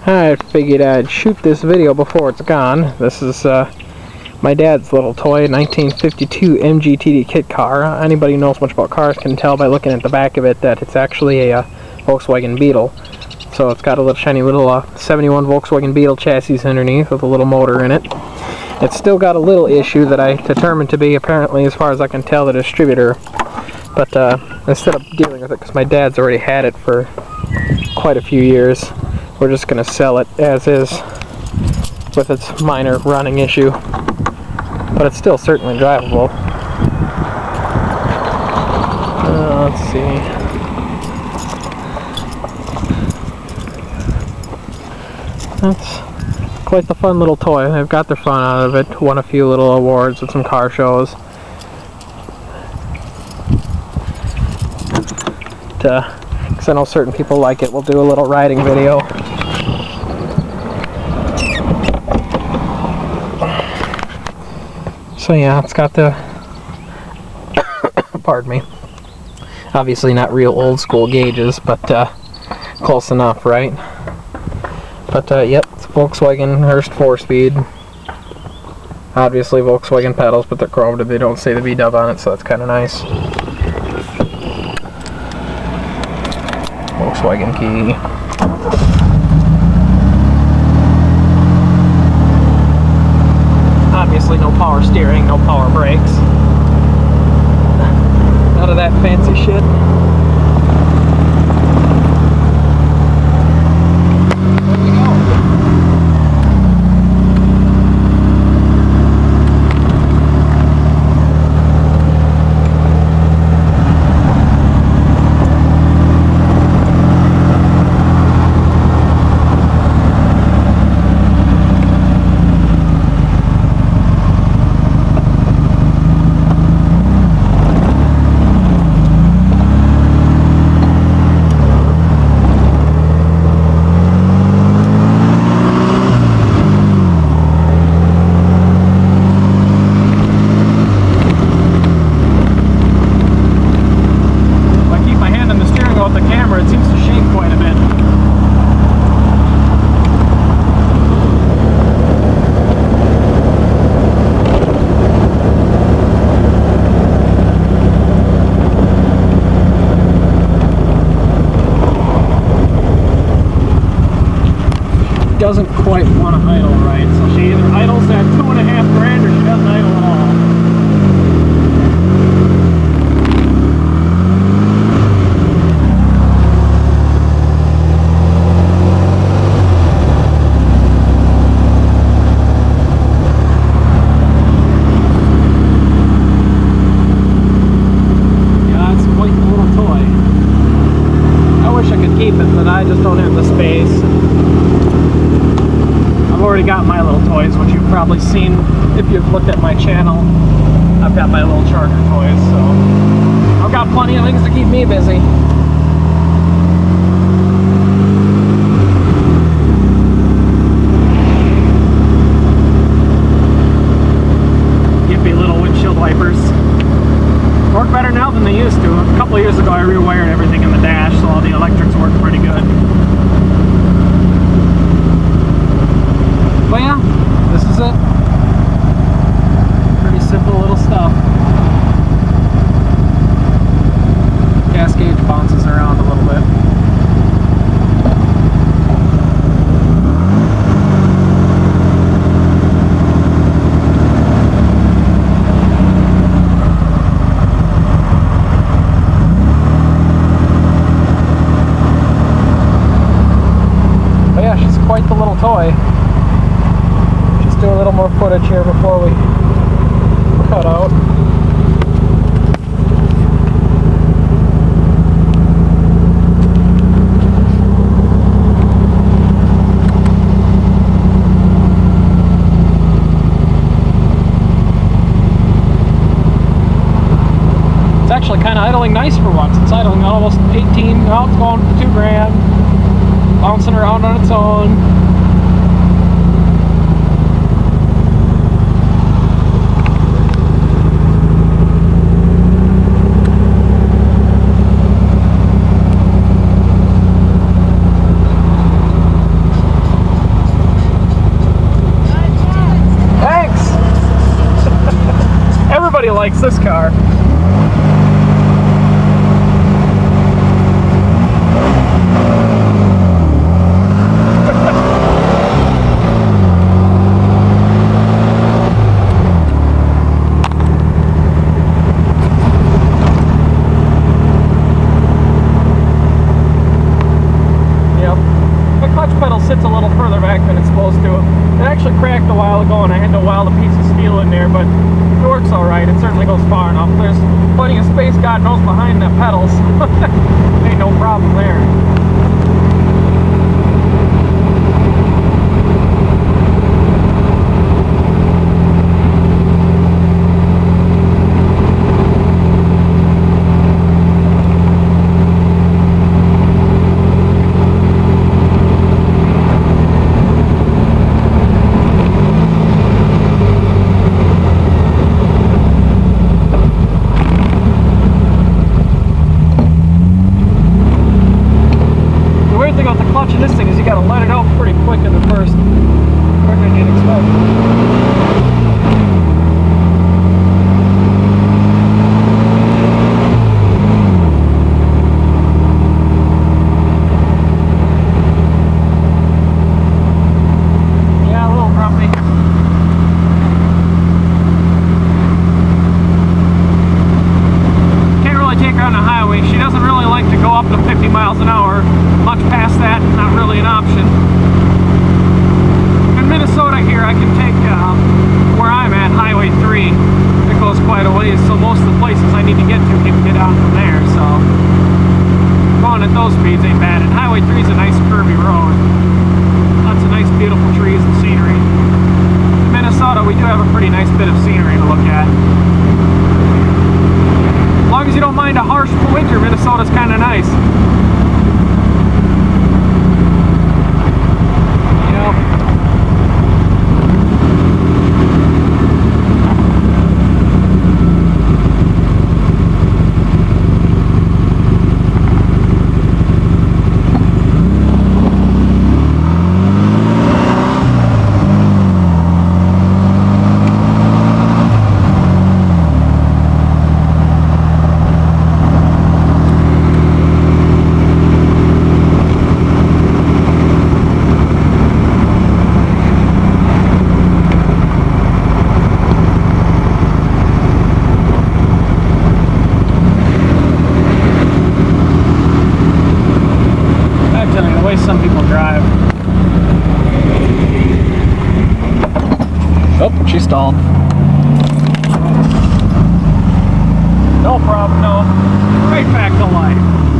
I figured I'd shoot this video before it's gone. This is my dad's little toy, 1952 MGTD Kitcar. Anybody who knows much about cars can tell by looking at the back of it that it's actually a Volkswagen Beetle. So it's got a little shiny little 71 Volkswagen Beetle chassis underneath with a little motor in it. It's still got a little issue that I determined to be, apparently, as far as I can tell, the distributor. But instead of dealing with it, because my dad's already had it for quite a few years, we're just going to sell it as is with its minor running issue. But it's still certainly drivable. Let's see. That's quite the fun little toy. They've got their fun out of it. Won a few little awards at some car shows. Because I know certain people like it, we'll do a little riding video. So yeah, it's got the pardon me, obviously not real old school gauges, but close enough, right? But yep, it's Volkswagen Hurst 4-speed. Obviously Volkswagen pedals, but they're chromed. They don't say the VW on it, so that's kind of nice. Volkswagen key. Obviously no power steering, no power brakes. None of that fancy shit. There we go. It seems to shake quite a bit. Doesn't quite want to idle right, so she either idles at $2.5 grand or she doesn't idle at all. Keep it, but I just don't have the space. I've already got my little toys, which you've probably seen if you've looked at my channel. I've got my little charger toys, so I've got plenty of things to keep me busy. Yippee little windshield wipers. Work better now than they used to. A couple of years ago I rewired everything in the dash, so all the electrics work pretty good. But yeah, this is it. Pretty simple little stuff. Gas gauge bounces around a little bit. Quite the little toy. Just do a little more footage here before we cut out. It's actually kind of idling nice for once. It's idling almost 18, now it's going for 2 grand. Bouncing around on its own. likes this car. Sits a little further back than it's supposed to. It actually cracked a while ago and I had to weld a piece of steel in there, but it works alright. It certainly goes far enough. There's plenty of space, God knows, behind the pedals. Ain't no problem there. Clutching this thing is you got to let it out pretty quick in the first, quicker than you'd expect. Up to 50 miles an hour. Much past that, not really an option. In Minnesota here, I can take where I'm at, Highway 3. It goes quite a ways, so most of the places I need to get to can get on from there. So going at those speeds ain't bad. And Highway 3 is a nice curvy road. Lots of nice, beautiful trees and scenery. In Minnesota, we do have a pretty nice bit of scenery to look at. As long as you don't mind a harsh winter, Minnesota's kind of nice. Some people drive. Oh, she stalled. No problem, no. Right back to life.